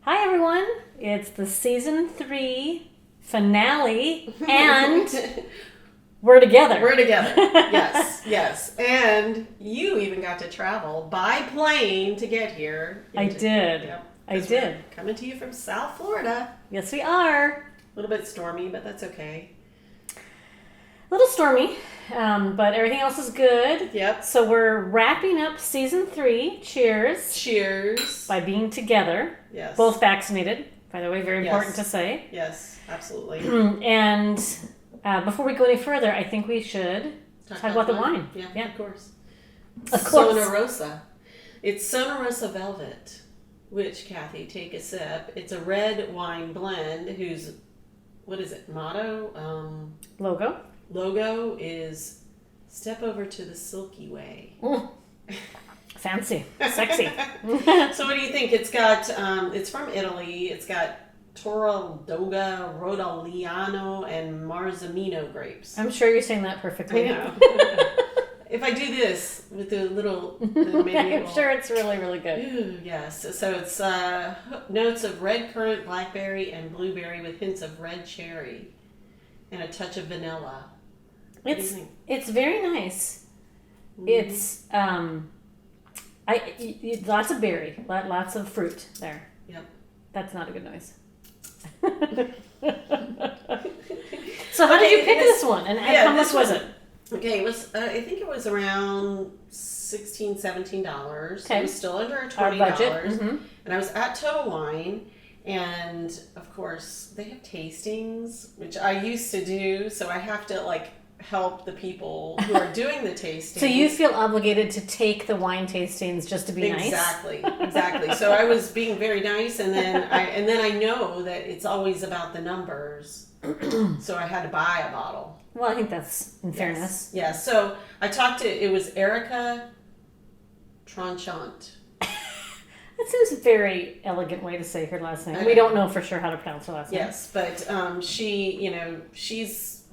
Hi everyone, it's the season 3 finale and we're together. We're together, yes. And you even got to travel by plane to get here. I did. Yep, I did. We're coming to you from South Florida. Yes, we are. A little bit stormy, but that's okay. A little stormy, but everything else is good. Yep. So we're wrapping up season 3. Cheers. Cheers. By being together. Yes. Both vaccinated, by the way, very important to say. Yes, absolutely. And before we go any further, I think we should talk about the wine. Yeah, of course. Of course. Sona Rosa. It's Sona Rosa Velvet, which, Kathy, take a sip. It's a red wine blend whose, what is it, motto? Logo is step over to the Silky Way. Fancy. Sexy. So what do you think? It's got, it's from Italy. It's got Torredoga, Rodaliano, and Marzamino grapes. I'm sure you're saying that perfectly. I know. If I do this with a little, maybe I'm sure it's really, really good. Ooh, yes. So it's notes of red currant, blackberry, and blueberry with hints of red cherry and a touch of vanilla. It's very nice. It's lots of berry, lots of fruit there. Yep. That's not a good noise. So how did you pick this one, and how much was it? Okay, it was. I think it was around $16, $17. Okay. It was still under $20. Our budget. Mm-hmm. And I was at Total Wine, and of course they have tastings, which I used to do. So I have to help the people who are doing the tastings. So you feel obligated to take the wine tastings just to be nice? Exactly. So I was being very nice, and then I know that it's always about the numbers, so I had to buy a bottle. Well, I think that's in fairness. Yeah. So I talked to, it was Erica Tranchant. That seems a very elegant way to say her last name. Okay. We don't know for sure how to pronounce her last name. Yes, but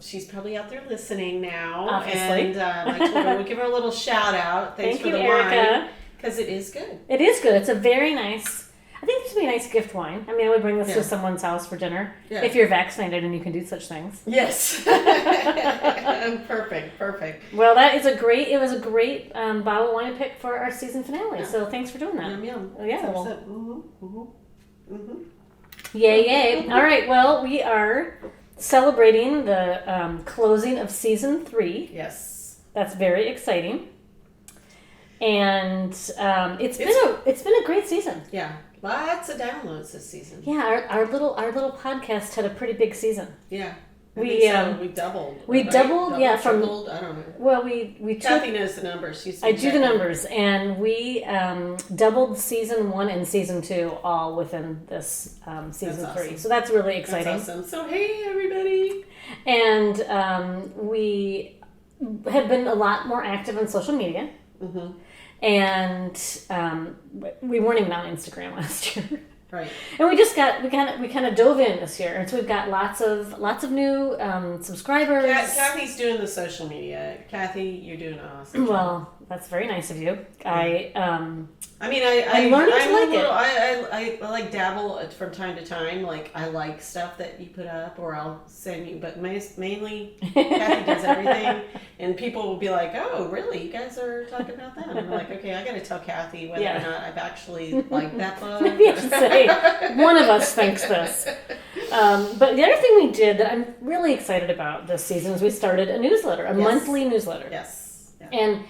she's probably out there listening now. Obviously. And I told her we'd give her a little shout out. Thanks Thank for you, the Erica. wine. Because it is good. It is good. It's a very nice, I think this would be a nice gift wine. I mean, I would bring this to someone's house for dinner if you're vaccinated and you can do such things. Yes. Perfect. Well, it was a great bottle of wine to pick for our season finale. Yeah. So thanks for doing that. Yum. Oh, yeah. Mm-hmm. Yay. All right. Well, we are celebrating the closing of season 3. Yes. That's very exciting. And it's been a great season. Yeah. Lots of downloads this season. Yeah, our little podcast had a pretty big season. Yeah. We doubled. We doubled, tripled, I don't know. Well, we Kathy knows the numbers. I do the numbers, and we doubled season 1 and season 2 all within this season 3. Awesome. So that's really exciting. That's awesome. So hey, everybody. And we have been a lot more active on social media. Mm-hmm. And we weren't even on Instagram last year, right? And we kind of dove in this year, and so we've got lots of new subscribers. Kathy's doing the social media. Kathy, you're doing awesome. Well, that's very nice of you. I'm learning to like it. I like dabble from time to time. Like I like stuff that you put up, or I'll send you. But mainly, Kathy does everything, and people will be like, "Oh, really? You guys are talking about that?" And I'm like, "Okay, I got to tell Kathy whether or not I've actually liked that book." Maybe I should say one of us thinks this. But the other thing we did that I'm really excited about this season is we started a newsletter, a monthly newsletter. Yes. Yeah. And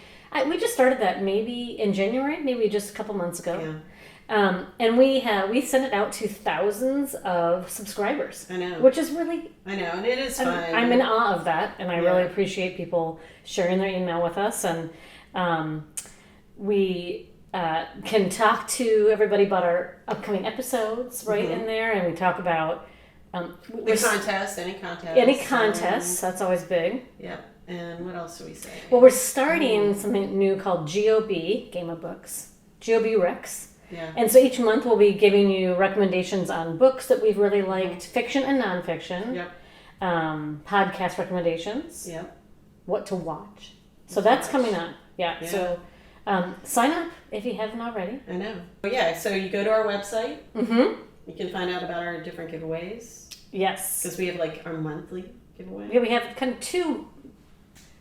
we just started that maybe in January, maybe just a couple months ago. Yeah. And we sent it out to thousands of subscribers. I know. Which is really... I know, and it is fun. I'm in awe of that, and I really appreciate people sharing their email with us. And we can talk to everybody about our upcoming episodes in there, and we talk about... any contests, that's always big. Yep. And what else do we say? Well, we're starting something new called GOB, Game of Books. GOB Rex. Yeah. And so each month we'll be giving you recommendations on books that we've really liked, fiction and nonfiction. Yep. Podcast recommendations. Yep. What to watch. So that's coming up. Yeah. So sign up if you haven't already. I know. Yeah, so you go to our website. Mm-hmm. You can find out about our different giveaways. Yes. Because we have like our monthly giveaway. Yeah, we have kind of 2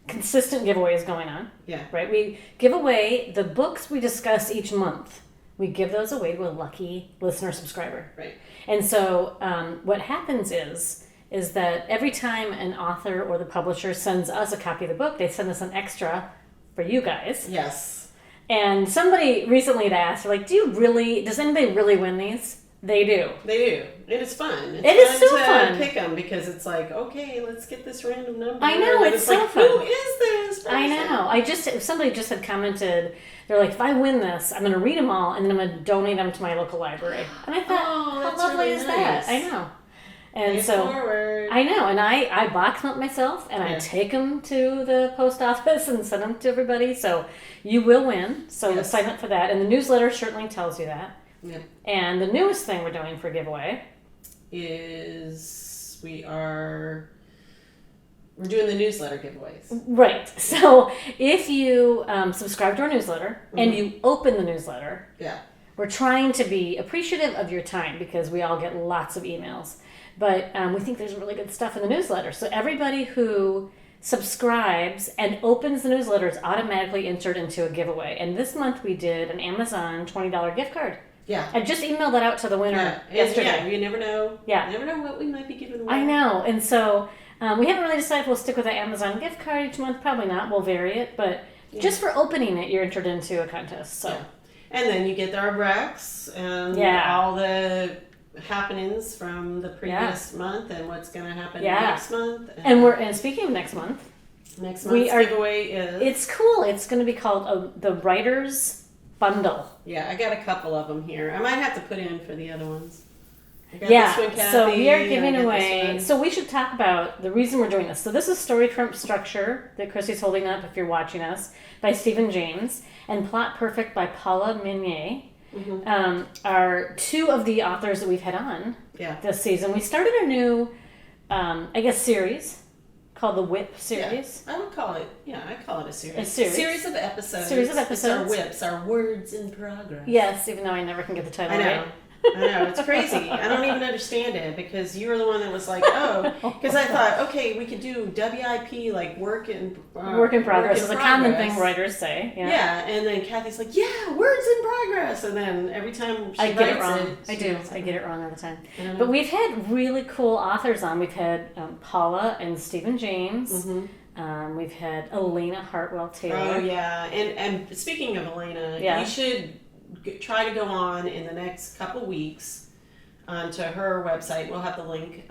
consistent giveaways going on. Yeah. Right? We give away the books we discuss each month. We give those away to a lucky listener subscriber. Right. And so what happens is that every time an author or the publisher sends us a copy of the book, they send us an extra for you guys. Yes. And somebody recently had asked, like, does anybody really win these? They do. They do. It is fun. It is so to fun. Pick them because it's like, okay, let's get this random number. I know, And it's so like, fun. Who is this person? I know. Somebody just had commented, they're like, if I win this, I'm going to read them all and then I'm going to donate them to my local library. And I thought, how that's lovely really is that? nice. I know. And Pay so forward. I know, and I box them up myself, and I take them to the post office and send them to everybody. So you will win. So sign up for that, and the newsletter certainly tells you that. Yeah. And the newest thing we're doing for giveaway is we're doing the newsletter giveaways. Right. So if you subscribe to our newsletter and you open the newsletter, we're trying to be appreciative of your time because we all get lots of emails. But we think there's really good stuff in the newsletter. So everybody who subscribes and opens the newsletter is automatically entered into a giveaway. And this month we did an Amazon $20 gift card. Yeah. I just emailed that out to the winner yesterday. Yeah, you never know. Yeah. You never know what we might be giving away. I know. And so we haven't really decided if we'll stick with the Amazon gift card each month. Probably not. We'll vary it. But just for opening it, you're entered into a contest. So. Yeah. And then you get our Brex and all the happenings from the previous month and what's going to happen next month. And speaking of next month, next month's giveaway is... It's cool. It's going to be called the Writer's Bundle. Yeah, I got a couple of them here. I might have to put in for the other ones. I got this one, Kathy, so we are giving away... So we should talk about the reason we're doing this. So this is Story Trump Structure that Chrissy's holding up if you're watching us by Stephen James and Plot Perfect by Paula Minier. Are 2 of the authors that we've had on this season. We started a new, series called the Whip series. Yeah, I would call it, I call it a series. A series. Series of episodes. Series of episodes. It's our whips, our words in progress. Yes, even though I never can get the title right. I know, it's crazy. I don't even understand it because you were the one that was like, because I thought, okay, we could do WIP, like work in progress. It's a common thing writers say. Yeah, and then Kathy's like, words in progress. And then every time she I get it writes wrong. I do. I get it wrong all the time. But we've had really cool authors on. We've had Paula and Stephen James. We've had Elena Hartwell-Taylor. Oh, yeah. And speaking of Elena, you should... try to go on in the next couple weeks to her website. We'll have the link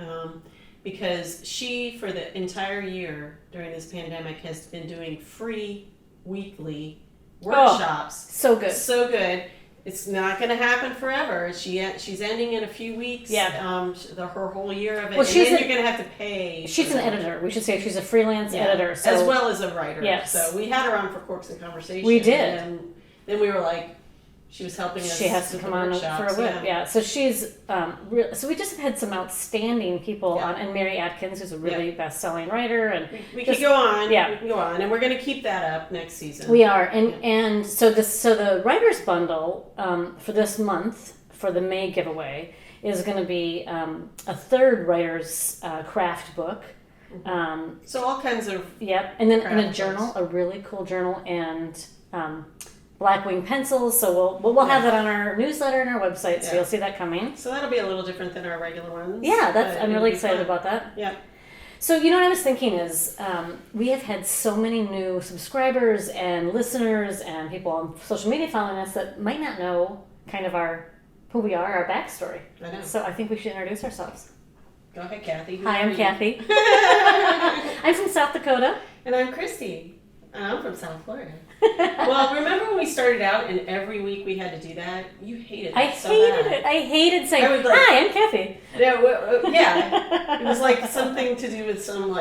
because she, for the entire year during this pandemic, has been doing free weekly workshops. So good. So good. It's not going to happen forever. She's ending in a few weeks. Yeah. Her whole year of it. Well, and then you're going to have to pay. She's an editor. We should say she's a freelance editor. So. As well as a writer. Yes. So we had her on for Corks and Conversation. We did. And then we were like, she was helping us. She has to come on for a whip. Yeah. So she's so we just had some outstanding people on, and Mary Atkins, who's a really best-selling writer, and we can go on. Yeah, we can go on, and we're going to keep that up next season. We are, and so the Writers Bundle for this month for the May giveaway is going to be a third writer's craft book. So all kinds of and then a journal, books. A really cool journal, and Blackwing pencils, so we'll have that on our newsletter and our website, so you'll see that coming. So that'll be a little different than our regular ones. Yeah, I'm really excited about that. Yeah. So what I was thinking is we have had so many new subscribers and listeners and people on social media following us that might not know kind of who we are, our backstory. I know. So I think we should introduce ourselves. Go ahead, Kathy. Hi, I'm Kathy. I'm from South Dakota. And I'm Christy. I'm from South Florida. Well, remember when we started out and every week we had to do that? You hated it. I hated saying, hi, I'm Kathy. Yeah. It was like something to do with some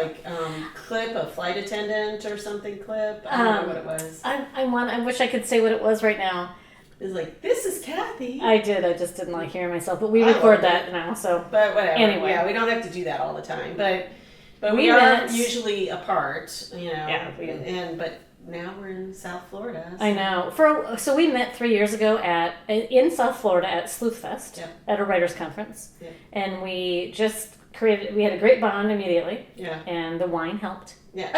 clip, a flight attendant or something clip. I don't know what it was. I wish I could say what it was right now. It was like, this is Kathy. I did. I just didn't like hearing myself. But we record that now, so. But whatever. Anyway. Yeah, we don't have to do that all the time. But we are usually apart, Yeah. But now we're in South Florida. So. I know. So we met 3 years ago in South Florida at Sleuth Fest at a writers' conference. Yep. And we just we had a great bond immediately. Yeah. And the wine helped. Yeah.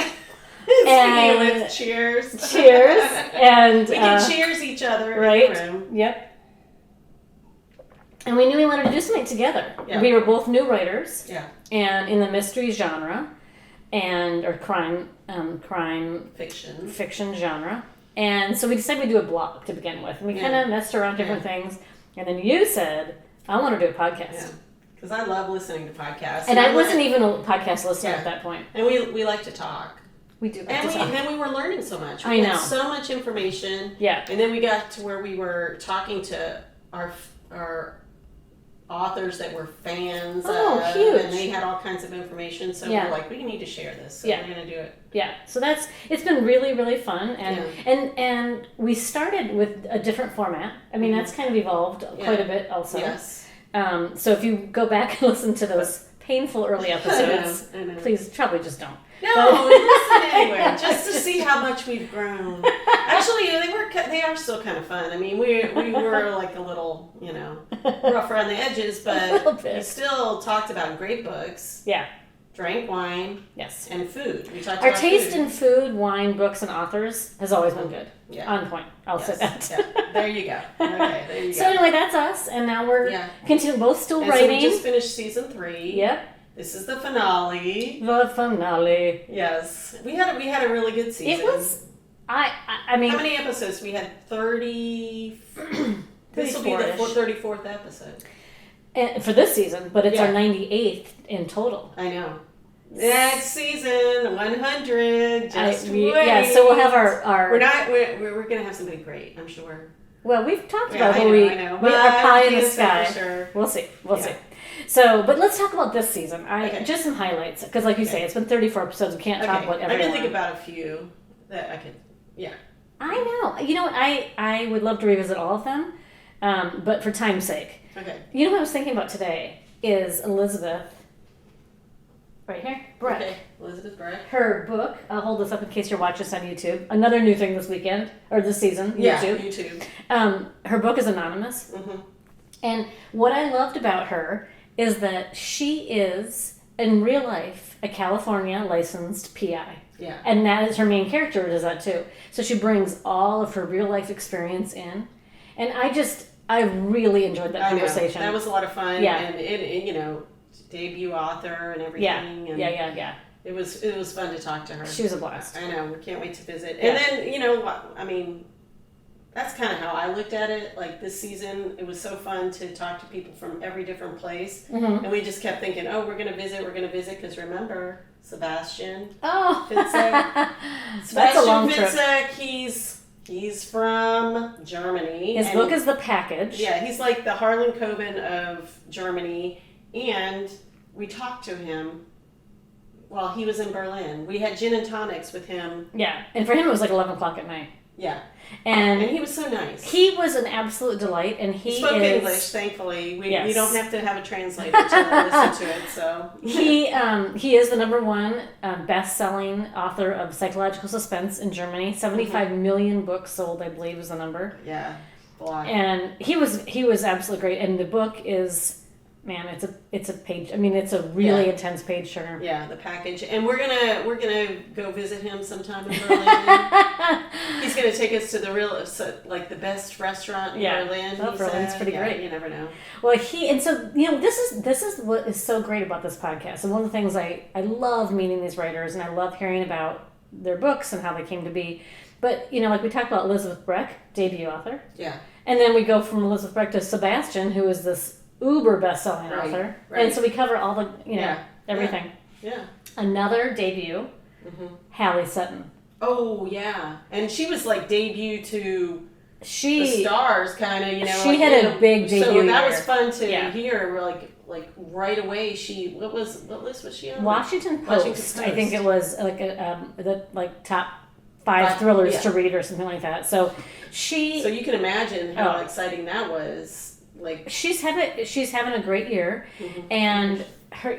Speaking of cheers. Cheers. And we can cheers each other right? in the room. Yep. And we knew we wanted to do something together. Yeah. We were both new writers. Yeah. And in the mystery genre or crime fiction genre. And so we decided we'd do a blog to begin with. And we kind of messed around different things. And then you said, I want to do a podcast. Yeah. Because I love listening to podcasts. And I wasn't even a podcast listener at that point. And we like to talk. We do. And then we were learning so much. We had so much information. Yeah. And then we got to where we were talking to our authors that were fans of, huge. And they had all kinds of information. So we're like, we need to share this. So we're going to do it. Yeah. So it's been really, really fun. And we started with a different format. I mean, that's kind of evolved quite a bit also. Yes. So if you go back and listen to those painful early episodes, I know. Please probably just don't. No, listen anyway, just to see how much we've grown. Actually, they are still kind of fun. I mean, we were like a little, rough around the edges, but we still talked about great books. Yeah. Drank wine. Yes. And food. We talked Our taste in food, wine, books, and authors has always been good. Yeah. On point. I'll say that. Yeah. There you go. Okay, there you go. So anyway, that's us, and now we're continuing, both still writing. So we just finished season 3. Yep. This is the finale. The finale. Yes. We had a really good season. It was I mean, how many episodes? We had 30 This will be the 34th episode. And for this season, but it's our 98th in total. I know. Next season, 100. Just wait. Yeah, so we'll have our We're gonna have somebody great, I'm sure. Well, we've talked about we are pie in the sky. Sure. We'll see. We'll see. So, but let's talk about this season. Just some highlights, because like you say, it's been 34 episodes. We can't talk about everyone. I can think about a few that I could. Yeah. I know. You know what? I would love to revisit all of them, but for time's sake. Okay. You know what I was thinking about today is Elizabeth. Right here, Breck. Okay, Elizabeth Breck. Her book. I'll hold this up in case you're watching this on YouTube. Another new thing this weekend or this season. YouTube. Her book is anonymous, and what I loved about her is that she is in real life a California licensed PI. Yeah. And that is her main character. Does that too. So she brings all of her real life experience in, and I really enjoyed that conversation. That was a lot of fun. Yeah. And debut author and everything. Yeah. And it was fun to talk to her. She was a blast. I know. We can't wait to visit. Yeah. And then, I mean, that's kind of how I looked at it. Like this season, it was so fun to talk to people from every different place. Mm-hmm. And we just kept thinking, we're going to visit. Because remember, Sebastian. Oh. Fitzek. That's a long trip. Fitzek, he's from Germany. His book is The Package. Yeah, he's like the Harlan Coben of Germany. And we talked to him while he was in Berlin. We had gin and tonics with him. Yeah, and for him it was like 11 o'clock at night. Yeah. And he was so nice. He was an absolute delight, and he spoke English, thankfully. We don't have to have a translator to listen to it, so. He is the #1 best-selling author of psychological suspense in Germany. 75 million books sold, I believe, is the number. Yeah, a lot. And he was absolutely great, and the book is... Man, it's a page. I mean, it's a really intense page turner. Yeah, The Package, and we're gonna go visit him sometime in Berlin. He's gonna take us to the best restaurant in Berlin. Berlin's pretty great. You never know. Well, this is what is so great about this podcast, and one of the things I love meeting these writers, and I love hearing about their books and how they came to be. But like we talked about Elizabeth Breck, debut author. Yeah. And then we go from Elizabeth Breck to Sebastian, who is this uber best-selling author, and so we cover all the everything. Yeah. Another debut, Hallie Sutton. Oh yeah, and she was like debut to the stars, kind of. She had a big debut. So that was fun to hear. Like right away, what list was she on? Washington Post. I think it was like the top 5 thrillers to read or something like that. So So you can imagine how exciting that was. Like she's having a great year, and her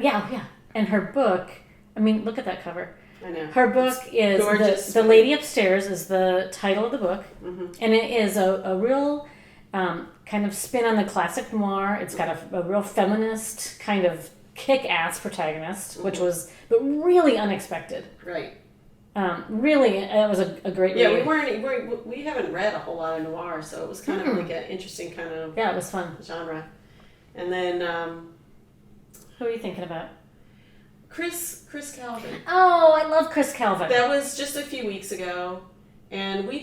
and her book. I mean, look at that cover. I know. Her book is The Lady Upstairs is the title of the book, and it is a real kind of spin on the classic noir. It's got a real feminist kind of kick-ass protagonist, which was but really unexpected. Right. Really, it was a great read. Yeah, we haven't read a whole lot of noir, so it was kind of like an interesting kind of it was fun genre. And then who are you thinking about? Chris Calvin. Oh, I love Chris Calvin. That was just a few weeks ago. And we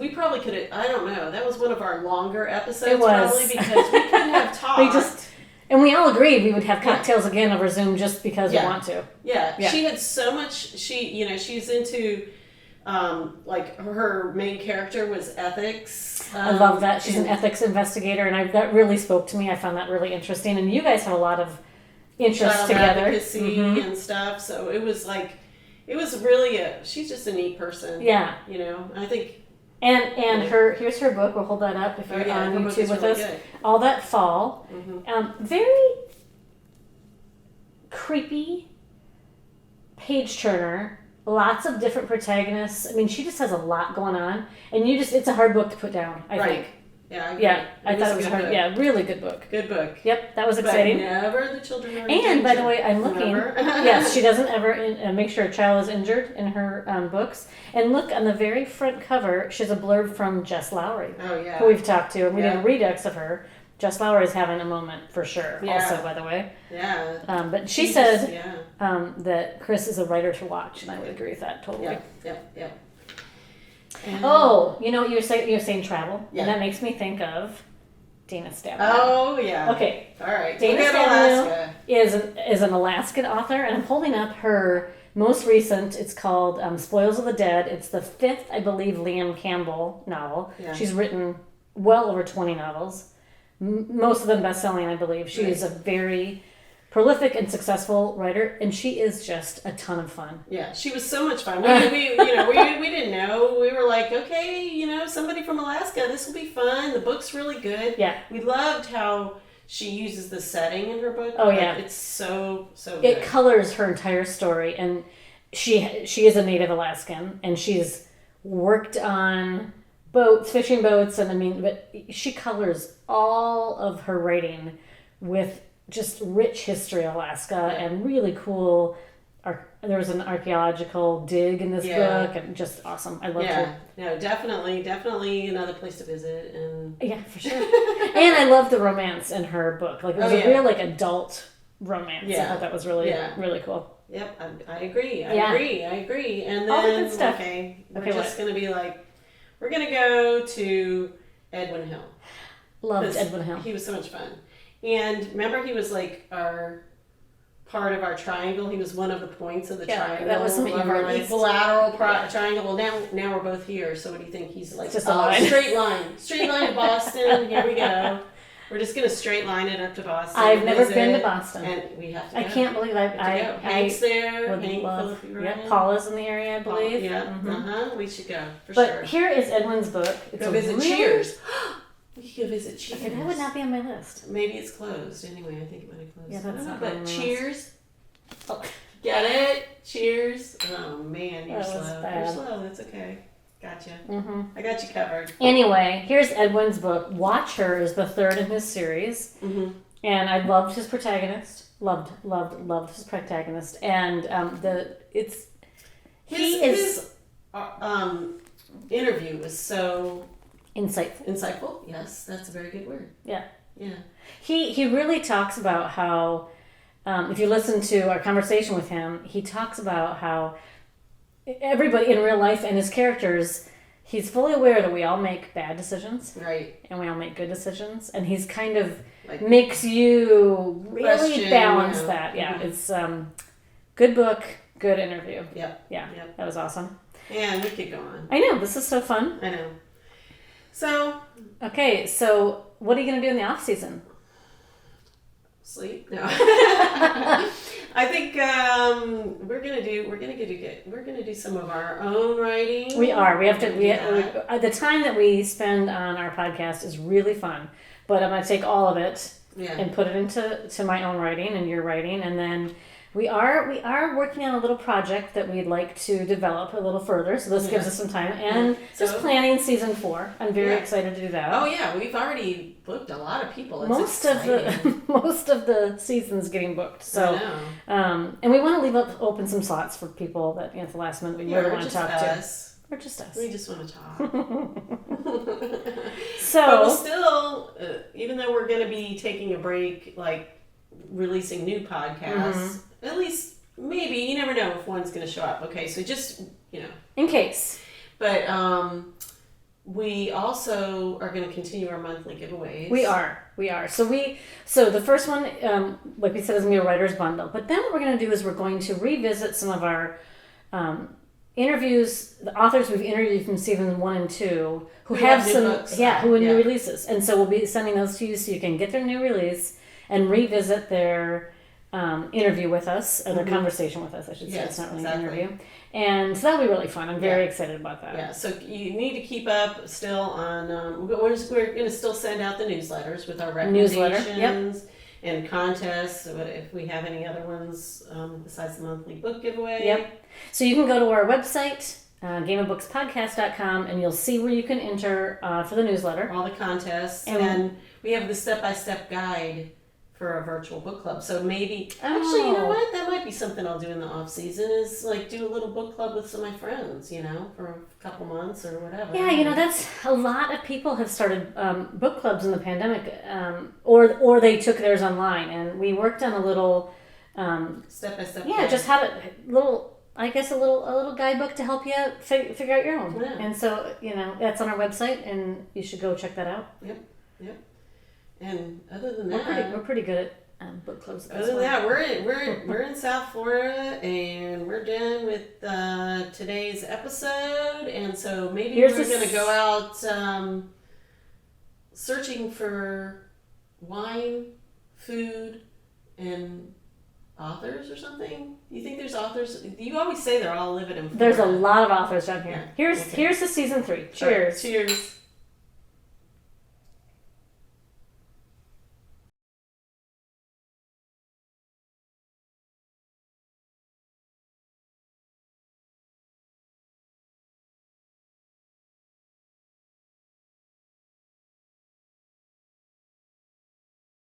probably could have, I don't know, that was one of our longer episodes. It was. Probably because we couldn't have talked. And we all agreed we would have cocktails again over Zoom just because we want to. Yeah. She had so much, she's into, like her main character was ethics. I love that. She's an ethics investigator, and that really spoke to me. I found that really interesting. And you guys have a lot of interest together. Advocacy and stuff. So it was like, it was really she's just a neat person. Yeah. I think. And here's her book. We'll hold that up if you're on YouTube with us. Good. All That Fall. Very creepy page turner. Lots of different protagonists. I mean, she just has a lot going on, and it's a hard book to put down. I think. Yeah, I thought it was hard. Yeah, really good book. Good book. Yep, that was exciting. But never the children are And by the way, I'm looking. Yes, she doesn't ever make sure a child is injured in her books. And look on the very front cover, she has a blurb from Jess Lowry, who we've talked to, and we did a redux of her. Jess Lowry is having a moment for sure. Yeah. Also, by the way. Yeah. But she said that Chris is a writer to watch, and I would agree with that totally. Yeah. And you're saying travel, and that makes me think of Dana Stabenow. Oh yeah. Okay. All right. Dana Stabenow is an Alaskan author, and I'm holding up her most recent. It's called Spoils of the Dead. It's the 5th, I believe, Liam Campbell novel. Yeah. She's written well over 20 novels, most of them best-selling, I believe. She is a very prolific and successful writer, and she is just a ton of fun. Yeah, she was so much fun. We didn't know. We were like, okay, somebody from Alaska, this will be fun. The book's really good. Yeah. We loved how she uses the setting in her book. Oh, yeah. It's so good. It colors her entire story, and she is a native Alaskan, and she's worked on fishing boats, but she colors all of her writing with just rich history of Alaska and really cool. There was an archaeological dig in this book, and just awesome. I loved her. No, definitely another place to visit. And yeah, for sure. And I loved the romance in her book. Like it was a real adult romance. Yeah. I thought that was really really cool. Yep, I agree. I agree. And then all the good stuff. We're just gonna be like, we're gonna go to Edwin Hill. Loved Edwin Hill. He was so much fun. And remember, he was like our part of our triangle. He was one of the points of the triangle. That was something of our equilateral triangle. Well, now we're both here. So what do you think? He's like just a line. Straight line to Boston. Here we go. We're just gonna straight line it up to Boston. I've never been to Boston, and we have to. Go. I can't believe I Hank's there. Hank, love. Yeah, Paula's in the area, I believe. We should go for sure. But here is Edwin's book. It's go visit Cheers. We could go visit Cheers. Okay, that would not be on my list. Maybe it's closed. Anyway, I think it might have closed. Yeah, that's not but Cheers. Oh, get it? Cheers. Oh man, you're slow. You're slow. That's okay. Gotcha. I got you covered. Anyway, here's Edwin's book. Watch Her is the 3rd in his series, and I loved his protagonist. Loved his protagonist, and his interview was so insightful. Yes, that's a very good word. Yeah. He really talks about how, if you listen to our conversation with him, he talks about how everybody in real life and his characters, he's fully aware that we all make bad decisions, right? And we all make good decisions, and he's kind of makes you really balance that. Yeah, it's good book, good interview. Yep. That was awesome. Yeah, we could go on. I know, this is so fun. I know. So what are you gonna do in the off season? Sleep? No. I think we're gonna do some of our own writing. We are. We have to. The time that we spend on our podcast is really fun, but I'm gonna take all of it and put it into my own writing and your writing, and then We are working on a little project that we'd like to develop a little further, so this gives us some time. And just planning season 4. I'm very excited to do that. Oh yeah, we've already booked a lot of people. It's most exciting. most of the season's getting booked. So, and we want to leave open some slots for people that at the last minute we really want to talk to. Or just us. We just want to talk. So, but we'll still, even though we're going to be taking a break, like releasing new podcasts, at least maybe, you never know if one's going to show up. Okay, so just, in case. But we also are going to continue our monthly giveaways. We are. So the first one, like we said, is going to be a writer's bundle. But then what we're going to do is we're going to revisit some of our interviews, the authors we've interviewed from season 1 and 2 who have some books, who have new releases, and so we'll be sending those to you so you can get their new release and revisit their interview with us, or their conversation with us, I should say. It's not really an interview, and so that'll be really fun. I'm very excited about that. Yeah, so you need to keep up still on. We're going to still send out the newsletters with our recommendations. And contests, if we have any other ones besides the monthly book giveaway. Yep. So you can go to our website, gameofbookspodcast.com, and you'll see where you can enter for the newsletter. All the contests. And we have the step-by-step guide for a virtual book club. So maybe, actually, you know what? That might be something I'll do in the off-season, is like do a little book club with some of my friends, for a couple months or whatever. Yeah, that's a lot of people have started book clubs in the pandemic, or they took theirs online, and we worked on a little step-by-step. Yeah, just have a little guidebook to help you figure out your own. Yeah. And so, that's on our website, and you should go check that out. Yep. And other than that, we're pretty good at book clubs. Other than that, we're in South Florida, and we're done with today's episode. And so maybe we're going to go out searching for wine, food, and authors or something. You think there's authors? You always say they're all living in Florida. There's a lot of authors down here. Yeah. Here's the season 3. Cheers. Cheers.